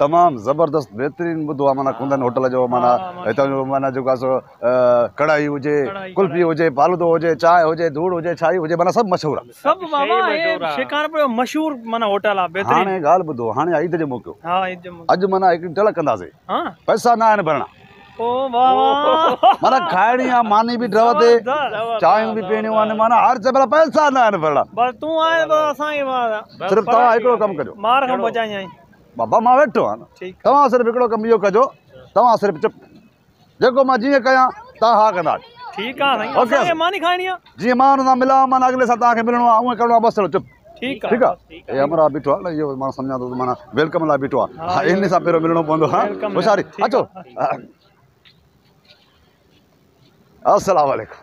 तमाम जबरदस्त बेहतरीन बुधो माना कुंदन होटल जो माना हितां जो माना जेको सो कढ़ाई हुजे कुल्फी हुजे फालूदो हुजे चाय हुजे धूड़ हुजे छाई हुजे माना सब मशहूर है सब बाबा ये शिकारपुर मशहूर माना होटल है बेहतरीन हाने गाल बुधो हाने ईद जो मौको हां ईद जो मौको आज माना एक टल कंदासे हां पैसा ना आने भरना ओ बाबा माना खाइणी आ मानी भी ड्रवते चायूं भी पीणियूं आने माना हर जबला पैसा ना आने भरना बस तू आए बस असा के बाद सिर्फ तवा एकड़ो काम कजो मार हम बचाई आई बाबा मां वेठो आ ठीक तवा सिर्फ एकड़ो काम इहो कजो तवा सिर्फ चुप जेको मां जीअं कयां ता हा कंदा ठीक आ साईं असा के मानी खाइणी आ जीअं मां उन सां मिला माना अगले सां तव्हांखे मिलणो आहे उहे करिणो आहे बस चुप ठीक ठीक है ए हमरा बीठो है ना यो मां समझा तो माना वेलकम ला बीठो है इन से पेरो मिलनो पवंदो हां होशियारी अचो अस्सलाम वालेकुम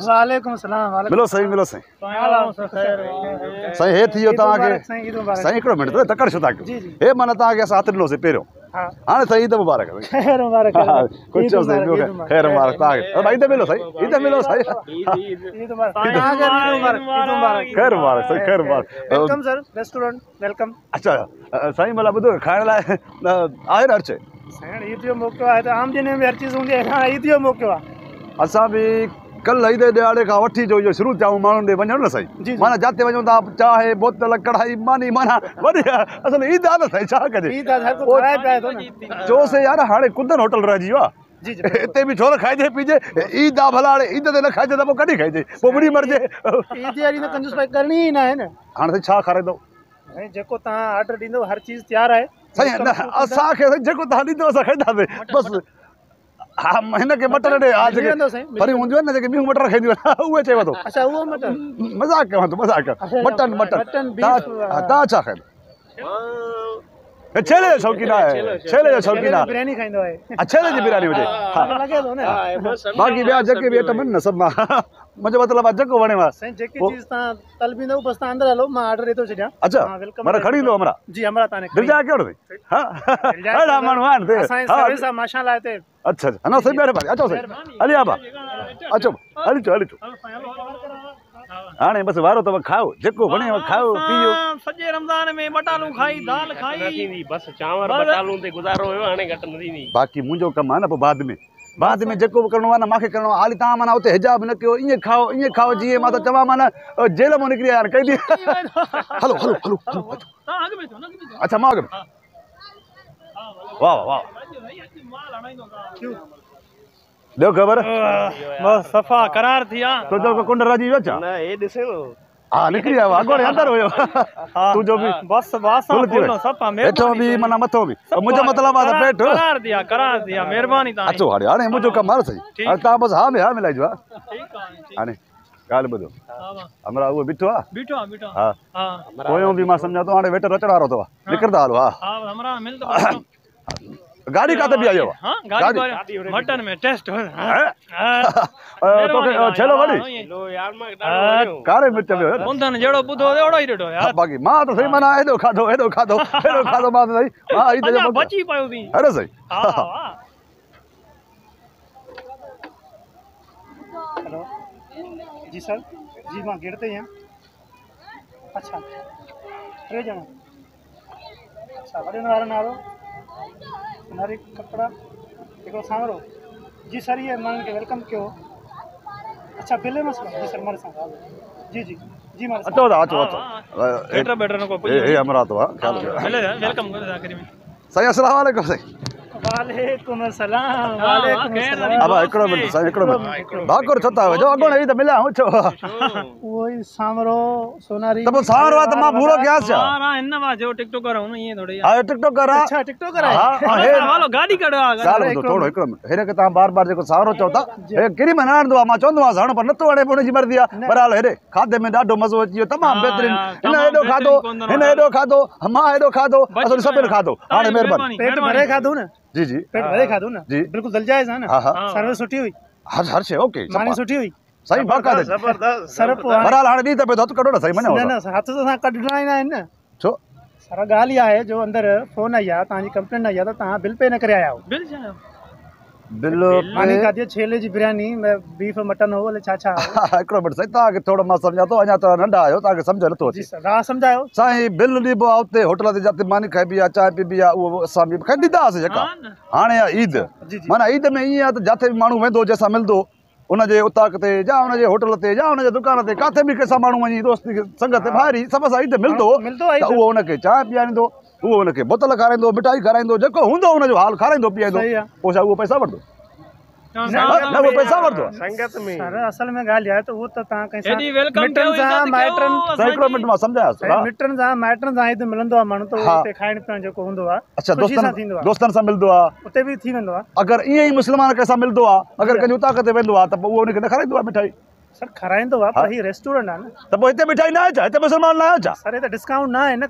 वालेकुम सलाम मिलो सही सही हे थियो ता के सही एकड़ो मिनट तो तकड़ छो ता हे माना ता के साथ लो से पेरो हां सही ईद मुबारक खैर मुबारक कुछ सही खैर मुबारक ता के भाई ईद मिलो सही ईद मुबारक खैर मुबारक सही खैर मुबारक वेलकम सर रेस्टोरेंट वेलकम अच्छा सही मला बुधो खाइण लाए आहे न अर्चे साईं ईद जो मौको आहे त आम दिन में हर चीज हूंदी आहे ईद जो मौको आहे असां भी कल ईद ॾियारे खां वठी जो इहो शुरू थियूं माण्हुनि ॾे वञणु न साईं माना जिते वञूं था चाहे बोतल कढ़ाई मानी माना वरी असल ईद आहे न साईं छा कजे ईद आहे हर को खाए पिए थो न चोसे यार हाणे कुंदन होटल रहिजी वियो आहे जी जी हिते बि छो न खाइजे पीजे ईद आहे भला हाणे ईद ते न खाइजे त पोइ कॾहिं खाइजे पोइ बुरी मरिजे ईद वारी त कंजूस भाई करणी ई न आहे न हाणे साईं छा खाराईंदो साईं जेको तव्हां ऑर्डर ॾींदो हर चीज़ तयारु आहे साईं असांखे जेको तव्हां ॾींदो असां खाईंदासीं बसि हा हिन खे मटर ॾे आज वरी हूंदियूं आहिनि न जेके ॿियूं मटर खाईंदियूं आहिनि उहे चएव थो अच्छा उहो मटन मज़ाक कयां थो मज़ाक मटन तव्हां छा खाईंदो छेले जो शौक़ीन आहे छेले जो शौक़ीन आहे बिरयानी खाईंदो आहे छेले जी बिरयानी हुजे लॻे थो न बाक़ी ॿिया जेके बि आइटम आहिनि न सभु मां मुंहिंजो मतिलबु आहे जेको वणेव साईं जेकी चीज़ तव्हां तलबींदो बसि तव्हां अंदरि हलो मां ऑर्डर ॾेई थो छॾियां अच्छा माना खणी ईंदो हमरा जी हमरा तव्हां दिलि जा कहिड़ो अथई हा अहिड़ा माण्हू आहिनि हिते असांजी सर्विस आहे माशाअल्लाह हिते अच्छा अच्छा न सही महिरबानी अचो साईं हली आबा अचो हली अचो हाणे बसि वारो अथव खाओ जेको वणेव खाओ पीओ सॼे रमज़ान में बटालू खाई दाल खाई बस चांवर बटालू ते गुज़ारो हुयो हाणे घटि न थींदी बाक़ी मुंहिंजो कमु आहे न पोइ बाद में जेको बि करिणो आहे न मूंखे करिणो आहे हाली तव्हां माना उते हिजाब न कयो ईअं खाओ जीअं मां त चवां माना जेल मां निकिरी आया आहिनि कई हलो हलो हलो अच्छा मां अॻु में वाह वाह ॾियो ख़बर बस सफ़ा करार थी आ तो जो कुंड राजी वियो छा न हे ॾिसे हाँ निकरी आयो अगोड़े अंदर हुयो तू जो भी बस वासा बोलो सफ़ा हेठो भी मना मथो भी मुझे मतलब आ पेट करार दिया मेहरबानी ता अचो हाणे मुझो कम मार सही हाणे ता बस हा में हा मिलाइजो ठीक आहे हाणे गाल बुधो हमरा वो बिठो आ हां हां कोयो भी मां समझा तो हाणे वेटर अचण वारो तो निकरदा हालो हां हमरा मिल तो गाड़ी का भी आयो हां गाड़ी मटन में टेस्ट हो तो चलो बड़ी लो यार मां डालो कारे मिर्च में उंदन जेड़ो बुधो ओड़ो ही ॾिठो यार बाकी मां तो सही माना एडो खाधो मां सही हां ई तो बची पयो थी अरे सही हां हेलो जी सर जी मां गिरते हैं अच्छा टे ॼणा अच्छा वॾे वारो नालो नारी कपड़ा हिकिड़ो सांवरो जी सर ये माण्हुनि खे वेलकम कयो अच्छा बिल मसलो जी सर मारे सां जी जी जी मारे अचो अचो बेटर बेटर न को ए हमरा तो ख्याल वेलकम कर आखिरी में सही अस्सलाम वालेकुम सही वालेकुम अस्सलाम वालेकुम अस्सलाम अब एकड़ो मिनट सही एकड़ो मिनट भाकुर छता जो अगोणे ई त मिल्या हूं छो ओई सामरो सोनारी तब सारो त मां भूलो गया छा हां इन वा जो टिकटॉकर हूं ये थोड़ी हां टिकटॉकर अच्छा टिकटॉकर है हां हे वालो गाड़ी कढो सालो थोड़ो एकड़ो मिनट हेरे के ता बार-बार जो सारो चोता हे किरी में नाण दो मां चोंदो हण पर नतो वणे पुणे जी मर्जी आ बराल हेरे खादे में डाढो मजो अचियो तमाम बेहतरीन इन एडो खादो मां एडो खादो असल सब खादो हां मेहरबानी पेट भरे खादो ना जी जी पेट भरे खादो ना बिल्कुल दिल जायज है ना सर्विस सुठी हुई हर शे ओके मानी सुठी हुई सही बाका दे जबरदस्त सर बराल हाणे दी त पे हथ कढो ना सही मने ना हथ तो सा कढना ही ना है ना छो सर गाल या है जो अंदर फोन आया ताजी कंप्लेंट आया तो ता बिल पे न करे आया हो बिल बिल मानी खाधी छेले जी बिरयानी बीफ मटन हो बोले छा छा हिकिड़ो मिंट साईं तव्हांखे थोरो मां सम्झां थो अञा तव्हां नंढा आहियो तव्हांखे सम्झ नथो जी अचे सर राह समझायो साईं बिल ॾिबो आहे उते होटल ते जिते मानी खाइबी आहे चांहि पीबी आहे उहो असां बि खाई ॾींदासीं जेका हाणे आहे ईद जी जी माना ईद में ईअं आहे त जिथे बि माण्हू वेंदो जंहिंसां मिलंदो उनजे उताक ते या उनजे होटल ते या उनजे दुकान ते किथे बि कंहिंसां माण्हू वञी दोस्ती संगत ॿाहिरि सभ सां ईद मिलंदो मिलंदो आहे त उहो उनखे चांहि पीआरींदो उहो उनखे बोतल खाराईंदो मिठाई खाराईंदो जेको हूंदो उनजो हाल खाराईंदो पीआरींदो सही आहे पोइ छा उहो पैसा वठंदो न उहो पैसा वठंदो आहे संगत में सर असल में ॻाल्हि आहे त उहो त तव्हां कंहिं एॾी welcome मिटनि कयो, सां इज़त माइटनि कयो, साईं हिकिड़ो मिंट मां सम्झायांसि हा। मिटनि सां माइटनि सां ईद मिलंदो आहे माण्हू त हा। उते खाइण पीअण जेको हूंदो आहे अच्छा ख़ुशी सां दोस्तनि थींदो आहे दोस्तनि सां मिलंदो आहे उते बि थी वेंदो आहे अगरि ईअं ई मुस्लमान कंहिंसां मिलंदो आहे अगरि कंहिंजी उताक ते वेंदो आहे त पोइ उहो उनखे न खाराईंदो आहे मिठाई सर खाराईंदो आहे पर हीअ रेस्टोरेंट आहे न त पोइ हिते मिठाई न आहे छा हिते मुस्लमान न आहियो छा सर हिते डिस्काउंट न आहे न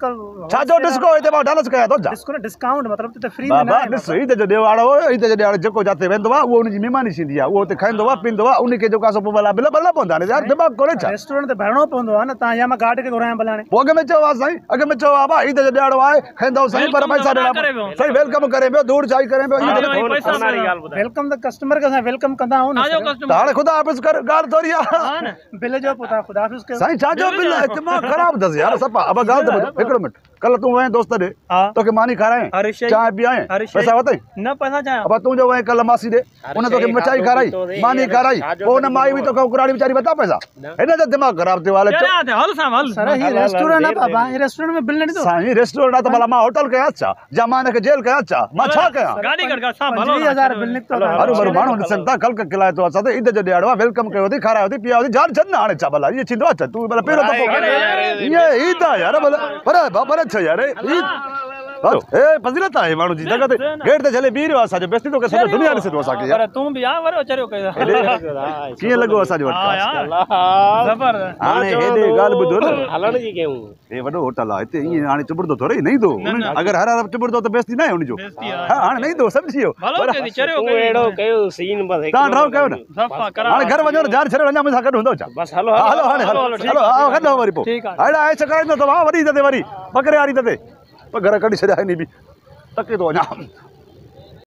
छा जो डिस्को हिते मां डांस कयां थो छा डिस्काउंट मतिलबु त फ्री में न बाबा आहे ॾिस ईद जो ॾियारो ईद जो ॾियारो जेको जिते वेंदो आहे उहो उनजी महिमानी थींदी आहे उहो हुते खाईंदो आहे पींदो आहे उनखे जेको आहे पोइ भला बिल भरना पवंदा आहिनि यार दिमाग़ कोन्हे छा रेस्टोरेंट ते भरणो पवंदो आहे न तव्हां या मां गार्ड खे घुरायां भला हाणे पोइ अॻ में चयो आहे साईं अॻ में चयो आहे भाउ ईद जो ॾियारो आहे खाईंदो साईं पर Welcome पैसा त ॾियणा करे पियो। साईं वेलकम करे पियो दूर चाई करे पियो ईद हा, जो पैसा वारी ॻाल्हि ॿुधायो वेलकम त कस्टमर खे असां वेलकम कंदा आहियूं न आजो सर। त कस्टमर हाणे ख़ुदा हाफ़िज़ कर ॻाल्हि थोरी आहे हा न बिल जो पोइ तव्हां ख़ुदा हाफ़िज़ कयो साईं छा जो बिल दिमाग़ ख़राबु अथसि यार सफ़ा अब ॻाल्हि त ॿुधो हिकिड़ो मिंट कल्ह तूं वएं दोस्त ॾे हा तोखे मानी खारायईं हर शइ चांहि पीआईं हर शइ पैसा वरितईं न पैसा चाहियां अब तूं जो वएं कल्ह मासी ॾे उन तोखे मिठाई खाराई मानी खाराई पोइ उन माई बि तोखे उकराड़ी वीचारी वरिता पैसा हिन जो दिमाग़ ख़राबु थियो आहे कहिड़ा हल सां हल सर हीअ रेस्टोरेंट आहे बाबा हीअ रेस्टोरेंट में बिल न ॾींदो साईं रेस्टोरेंट आहे त भला मां होटल कयां छा या मां हिनखे जेल कयां छा मां छा कयां गाड़ी कट कर सां भलो 25,000 बिल निकितो तव्हां हरू भरू माण्हू ॾिसनि था कल्क खिलाए थो असां त ईद जो ॾियारो आहे वेलकम कयो अथई खारायो अथई पीआयो अथई जान छॾ न हाणे छा भला इहो थींदो आहे छा तूं भला पहिरियों दफ़ो ईअं ईद आहे यार भला पर छा यार ईद ए फज़ीलत आहे माण्हू जी जॻह ते गेट ते छले बीह रहियो आहे असांजो बेस्ती थो करे सॼो दुनिया ॾिसे थो असांखे यार पर तूं बि आ वरो चरियो कयो कीअं लॻो असांजो हा यार जबर हाणे हेॾे ॻाल्हि ॿुधो न हलण जी कयूं हे वॾो होटल आहे हिते ईअं हाणे चुबड़दो थोरे नहीं थो अगरि हर हर चुबड़दो त बेस्ती न आहे हुनजो बेइज्जती आहे। हा हाणे नहीं थो सम्झी वियो भलो कयो चरियो तूं कयो अहिड़ो कयो सीन बस तव्हां ड्राउ कयो न सफ़ा करा हाणे घर वञो न जान छॾे वञा मुंहिंसां गॾु हूंदो छा बस हलो हा, हलो हाणे हलो हलो हा गॾु वरी पोइ ठीकु आहे। हाणे ऐश कराईंदो त वरी ते वरी पकड़े वारी ते घर कढी छॾिया हिन बि तके थो वञा